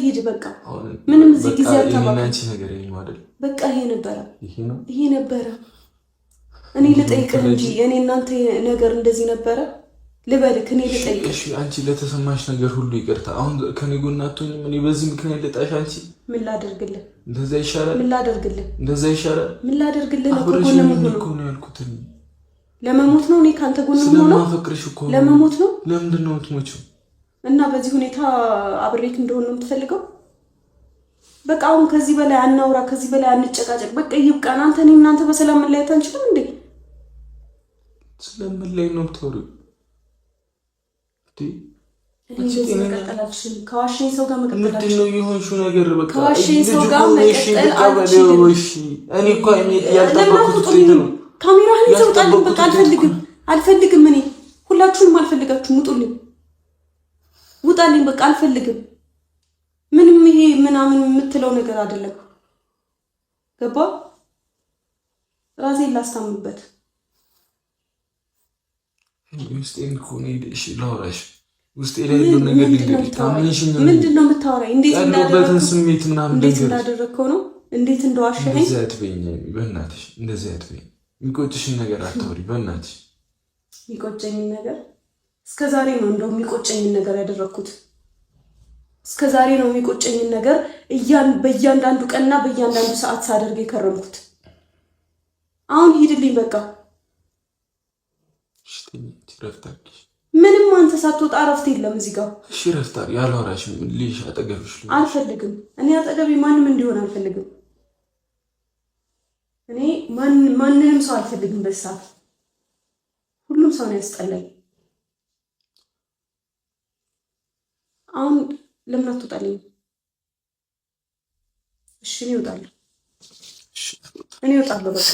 ሂድ በቃ ምንም እዚህ ጊዜ አታባክን አንቺ ነገር ይሄ ነው አይደል በቃ ይሄ ነበረ እኔ ልጠይቅህ እንጂ እኔ እናንተ ነገር እንደዚህ ነበረ ልበልክ እኔ ልጠይቅህ እሺ አንቺ ለተሰማሽ ነገር ሁሉ ይቅርታ አሁን ከኔ ጎን አትሆኝም እኔ በዚህ ምክንያት ልጣሽ አንቺ ምን ላደርግልህ እንደዛ ይሻላል ምን ላደርግልህ ነው ያልኩት ለመሞት ነው እኔ ካንተ ጎን ነው ስለማፈቅርሽ እኮ ለመሞት ነው ለምንድን ነው የምትሞቺው እና በዚህ ሁኔታ አብሬክ እንደሆነ ነው የምትፈልገው በቃ አሁን ከዚህ በላይ አናውራ ከዚህ በላይ አንጨቃጨቅ በቃ ይብቃን አንተ እኔ እናንተ በሰላም መለያየት አንችልም እንዴ ስለምንለይ ነው የምትወሪው ከዋሽኝ ሰው ጋር መቀጠል ምንድን ነው የሆንሽው ነገር በቃ ከዋሽኝ ሰው ጋር መቀጠል አልችልም እኔ እኮ ያልጠበኩት ውጤት ነው ካሜራህን ይዘውጣልኝ በቃ አልፈልግም እኔ ሁላችሁንም አልፈልጋችሁም ውጣልኝ በቃ አልፈልግም ምንም ይሄ ምናምን የምትለው ነገር አይደለም ገባ ራሴን ላስታምበት ውስጤን እኮ ነው እሺ ላውራሽ ውስጤ ላይ ያለው ነገር ልንገርሽ ታምንሽኝ ምንድነው የምታወራኝ እንዴት እንዳደረኩት ስሜት ምናምን እንዴት እንዳደረከው ነው እንዴት እንደዋሸኸኝ እንደዚህ አትበይኝ በእናትሽ እንደዚህ አትበይኝ የሚቆጭሽን ነገር አታውሪ በእናትሽ የሚቆጨኝን ነገር እስከዛሬ ነው እንደው የሚቆጨኝን ነገር ያደረኩት እስከዛሬ ነው የሚቆጨኝን ነገር በእያንዳንዱ ቀንና በእያንዳንዱ ሰዓት ሳደርግ የከረምኩት አሁን ሂድልኝ በቃ ረፍታለሽ ምንም አንተ ሳትወጣ ረፍት የለም እዚህ ጋር እሺ ረፍታል ያላወራሽም ልጅ አጠገብሽ አልፈልግም እኔ አጠገቤ ማንም እንዲሆን አልፈልግም እኔ ማንንም ሰው አልፈልግም በሰዓት ሁሉም ሰው ነው ያስጠላኝ አሁን ለምን አትወጣልኝ እሺ እኔ እወጣለሁ በቃ